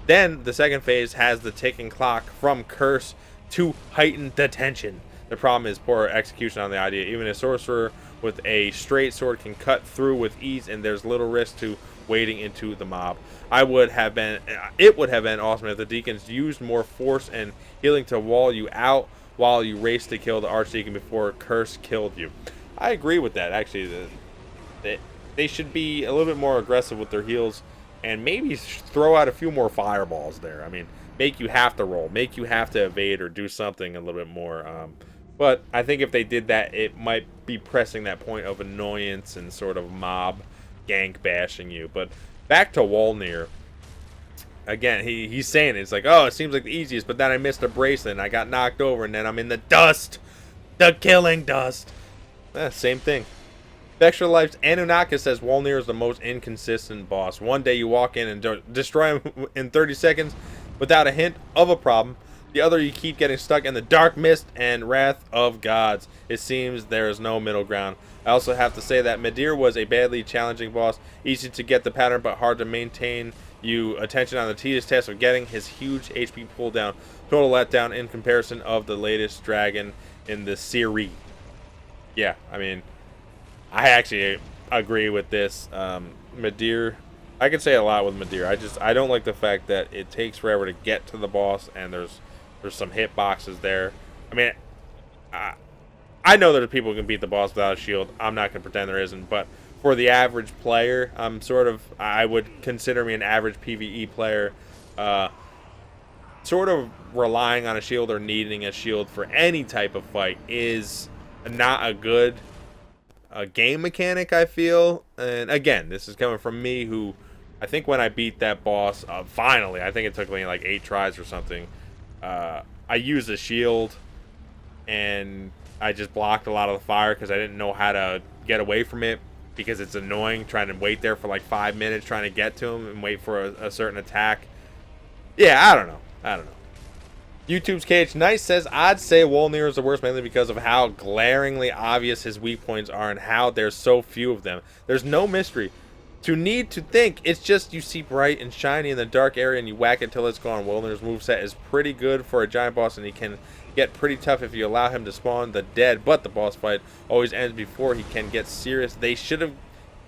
Then, the second phase has the ticking clock from curse to heighten the tension. The problem is poor execution on the idea. Even a sorcerer with a straight sword can cut through with ease, and there's little risk to wading into the mob. It would have been awesome if the Deacons used more force and healing to wall you out while you race to kill the Archdeacon before Curse killed you. I agree with that, actually. They should be a little bit more aggressive with their heals and maybe throw out a few more fireballs there. I mean, make you have to roll, make you have to evade or do something a little bit more. But I think if they did that, it might be pressing that point of annoyance and sort of mob gank bashing you. But back to Wolnir. Again, he's saying it's like, oh, it seems like the easiest, but then I missed a bracelet and I got knocked over and then I'm in the dust. The killing dust. Same thing. Extra Life's Anunnaki says Wolnir is the most inconsistent boss. One day you walk in and destroy him in 30 seconds without a hint of a problem. The other you keep getting stuck in the dark mist and wrath of gods. It seems there is no middle ground. I also have to say that Midir was a badly challenging boss. Easy to get the pattern, but hard to maintain you attention on the tedious task of getting his huge HP pull down. Total letdown in comparison of the latest dragon in the series. Yeah, I mean, I actually agree with this. Midir, I could say a lot with Madeira. I don't like the fact that it takes forever to get to the boss, and there's some hitboxes there. I mean, I know that people can beat the boss without a shield. I'm not gonna pretend there isn't, but for the average player, I would consider me an average PvE player. Sort of relying on a shield or needing a shield for any type of fight is not a good game mechanic, I feel. And again, this is coming from me, who I think when I beat that boss finally, I think it took me like 8 tries or something, I used a shield and I just blocked a lot of the fire because I didn't know how to get away from it, because it's annoying trying to wait there for like 5 minutes trying to get to him and wait for a certain attack. Yeah, I don't know. YouTube's KH Nice says, I'd say Wolnir is the worst, mainly because of how glaringly obvious his weak points are and how there's so few of them. There's no mystery to need to think. It's just you see bright and shiny in the dark area and you whack it till it's gone. Wolnir's moveset is pretty good for a giant boss, and he can get pretty tough if you allow him to spawn the dead, but the boss fight always ends before he can get serious. They should have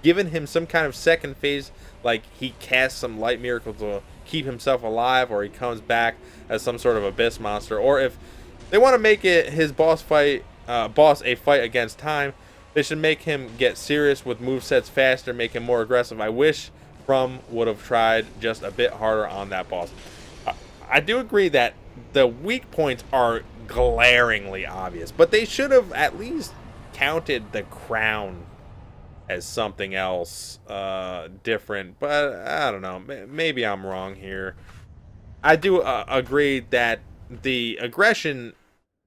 given him some kind of second phase, like he casts some light miracle to keep himself alive, or he comes back as some sort of abyss monster. Or if they want to make it his boss a fight against time, they should make him get serious with movesets faster, make him more aggressive. I wish From would have tried just a bit harder on that boss. I do agree that the weak points are glaringly obvious, but they should have at least counted the crown as something else different. But I don't know, maybe I'm wrong here. I do agree that the aggression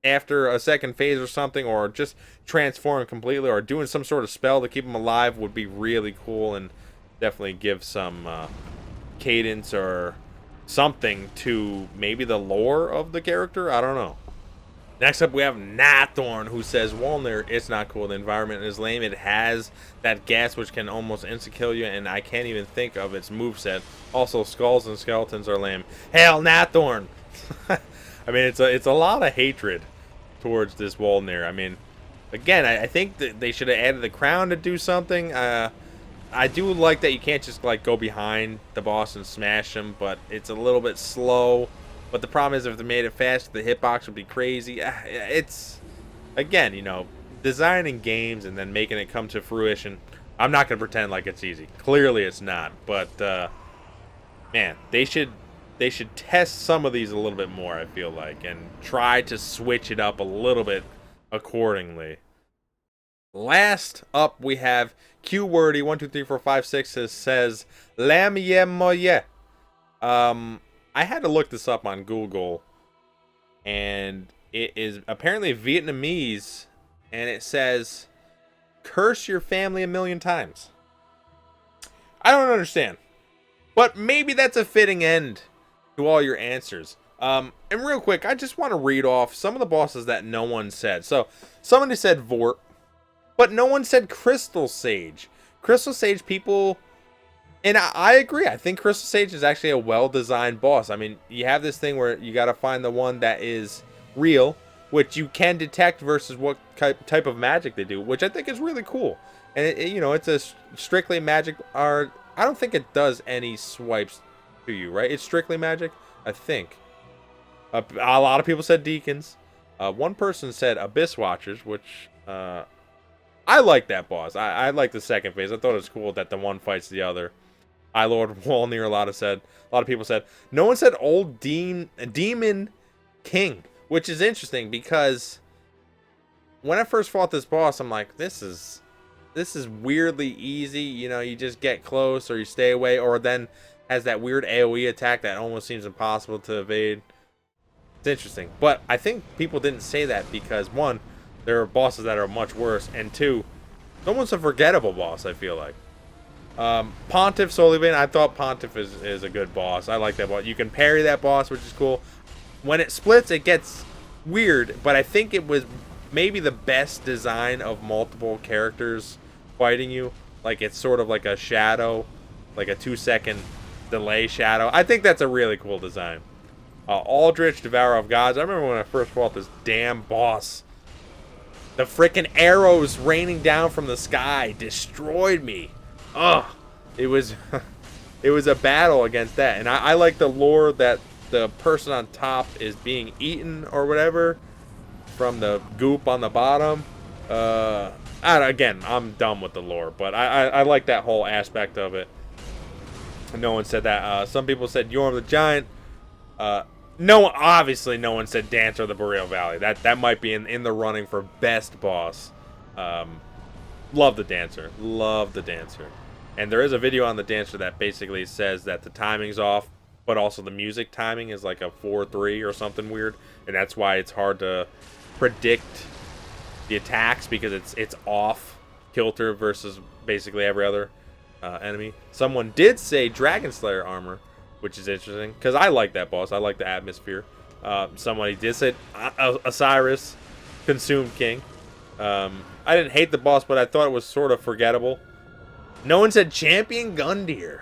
after a second phase or something, or just transform completely, or doing some sort of spell to keep him alive, would be really cool and definitely give some cadence or something to maybe the lore of the character. I don't know. Next up, we have Nathorn, who says, Wolnir, it's not cool. The environment is lame. It has that gas which can almost insta-kill you, and I can't even think of its moveset. Also, skulls and skeletons are lame. Hail Nathorn! I mean, it's a lot of hatred towards this Wolnir. I mean, again, I think that they should have added the crown to do something. I do like that you can't just like go behind the boss and smash him, but it's a little bit slow. But the problem is, if they made it fast, the hitbox would be crazy. It's, again, you know, designing games and then making it come to fruition. I'm not going to pretend like it's easy. Clearly it's not. But, man, they should test some of these a little bit more, I feel like, and try to switch it up a little bit accordingly. Last up, we have QWordy12345 says, Lam ye moye. I had to look this up on Google, and it is apparently Vietnamese, and it says, curse your family 1,000,000 times. I don't understand, but maybe that's a fitting end to all your answers. And real quick, I just want to read off some of the bosses that no one said. So, somebody said Vort, but no one said Crystal Sage. Crystal Sage, people... And I agree. I think Crystal Sage is actually a well-designed boss. I mean, you have this thing where you got to find the one that is real, which you can detect versus what type of magic they do, which I think is really cool. And, you know, it's a strictly magic... I don't think it does any swipes to you, right? It's strictly magic, I think. A lot of people said Deacons. One person said Abyss Watchers, which... I like that boss. I like the second phase. I thought it was cool that the one fights the other. Lord Wolnir, a lot of people said. No one said Old Demon King, which is interesting because when I first fought this boss, I'm like, this is weirdly easy. You know, you just get close or you stay away, or then has that weird AoE attack that almost seems impossible to evade. It's interesting, but I think people didn't say that because, one, there are bosses that are much worse, and two, someone's a forgettable boss, I feel like. Pontiff Solivan, I thought Pontiff is a good boss. I like that boss. You can parry that boss, which is cool. When it splits, it gets weird, but I think it was maybe the best design of multiple characters fighting you. Like, it's sort of like a shadow, like a 2-second delay shadow. I think that's a really cool design. Aldrich, Devourer of Gods. I remember when I first fought this damn boss. The frickin' arrows raining down from the sky destroyed me. Ugh. It was it was a battle against that. And I like the lore that the person on top is being eaten or whatever from the goop on the bottom. Again, I'm dumb with the lore, but I like that whole aspect of it. No one said that. Some people said Yorm the Giant. No, obviously no one said Dante or the Boreal Valley. That might be in the running for best boss. Love the Dancer. Love the Dancer. And there is a video on the Dancer that basically says that the timing's off, but also the music timing is like a 4-3 or something weird. And that's why it's hard to predict the attacks, because it's off kilter versus basically every other enemy. Someone did say Dragon Slayer armor, which is interesting, because I like that boss. I like the atmosphere. Somebody did say Osiris, Consumed King. I didn't hate the boss, but I thought it was sort of forgettable. No one said Champion Gundyr.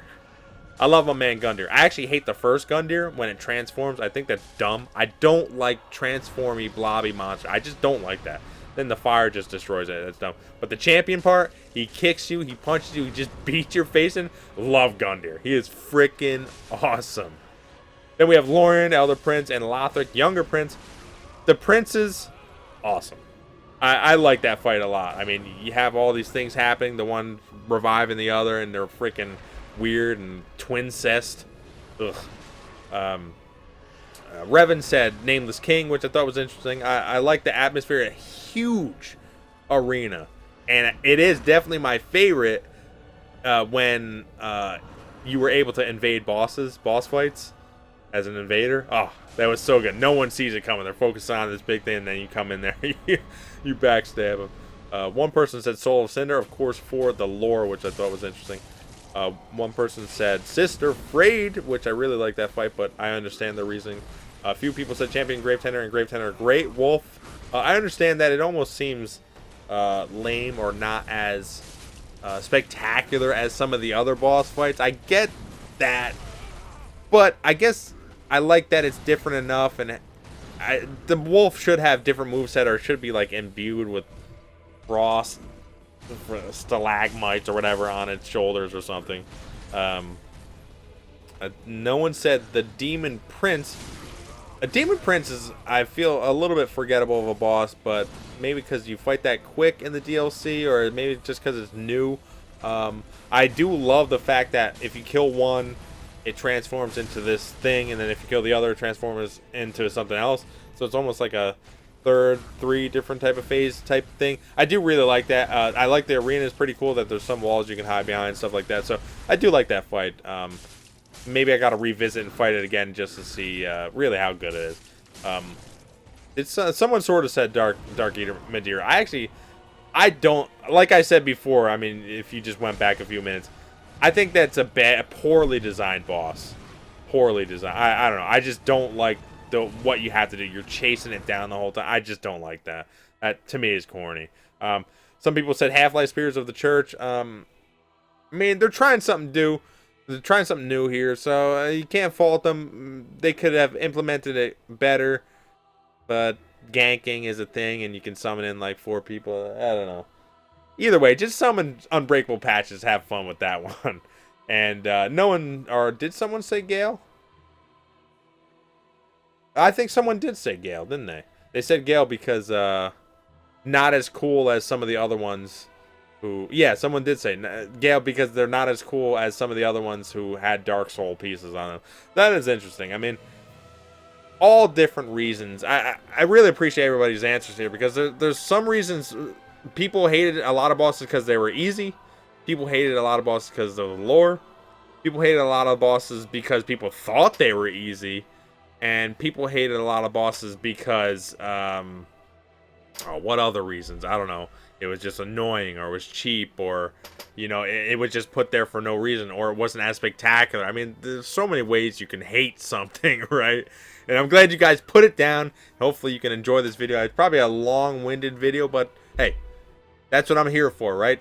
I love my man Gundyr. I actually hate the first Gundyr when it transforms. I think that's dumb. I don't like transformy, blobby monster. I just don't like that. Then the fire just destroys it. That's dumb. But the champion part, he kicks you, he punches you, he just beats your face in. Love Gundyr. He is freaking awesome. Then we have Lorien, Elder Prince, and Lothric, Younger Prince. The princes, awesome. I like that fight a lot. I mean, you have all these things happening, the one reviving the other, and they're freaking weird and twincest. Ugh. Revan said Nameless King, which I thought was interesting. I like the atmosphere. A huge arena, and it is definitely my favorite when you were able to invade boss fights as an invader. Oh, that was so good. No one sees it coming. They're focused on this big thing, and then you come in there, you backstab them. One person said Soul of Cinder, of course, for the lore, which I thought was interesting. One person said Sister Frayed, which I really like that fight, but I understand the reasoning. A few people said Champion Gravetender and Gravetender Great Wolf. I understand that it almost seems lame or not as spectacular as some of the other boss fights. I get that, but I guess I like that it's different enough, and the wolf should have different moveset, or should be like imbued with frost, stalagmites or whatever on its shoulders or something. No one said the Demon Prince. A Demon Prince is, I feel, a little bit forgettable of a boss, but maybe because you fight that quick in the DLC, or maybe just because it's new. I do love the fact that if you kill one, it transforms into this thing, and then if you kill the other, it transforms into something else. So it's almost like a three different type of phase type thing. I do really like that. I like the arena. It's pretty cool that there's some walls you can hide behind, stuff like that. So I do like that fight. Maybe I gotta revisit and fight it again just to see really how good it is. Someone sort of said Dark Eater Madeira. I don't, like I said before. I mean, if you just went back a few minutes, I think that's a poorly designed boss. Poorly designed. I don't know. I just don't like what you have to do. You're chasing it down the whole time. I just don't like that. That to me is corny. Some people said Half-Life Spirits of the Church. I mean, they're trying something new. They're trying something new here, so you can't fault them. They could have implemented it better, but ganking is a thing, and you can summon in like 4 people. I don't know. Either way, just summon Unbreakable Patches. Have fun with that one. And no one, or did someone say Gale? I think someone did say Gale, didn't they? They said Gale because not as cool as some of the other ones. Yeah, someone did say Gale because they're not as cool as some of the other ones who had Dark Soul pieces on them. That is interesting. I mean, all different reasons. I really appreciate everybody's answers here, because there's some reasons people hated a lot of bosses because they were easy. People hated a lot of bosses because of the lore. People hated a lot of bosses because people thought they were easy. And people hated a lot of bosses because, what other reasons? I don't know. It was just annoying, or it was cheap, or, you know, it was just put there for no reason, or it wasn't as spectacular. I mean, there's so many ways you can hate something, right? And I'm glad you guys put it down. Hopefully you can enjoy this video. It's probably a long-winded video, but hey, that's what I'm here for, right?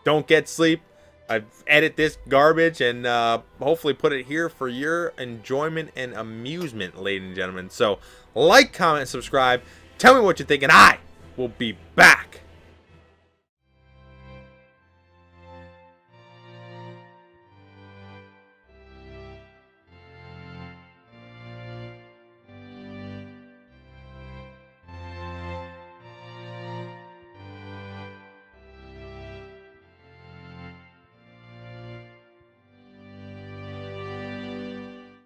Don't get sleep. I edit this garbage and hopefully put it here for your enjoyment and amusement, ladies and gentlemen. So, like, comment, subscribe. Tell me what you think, and I will be back.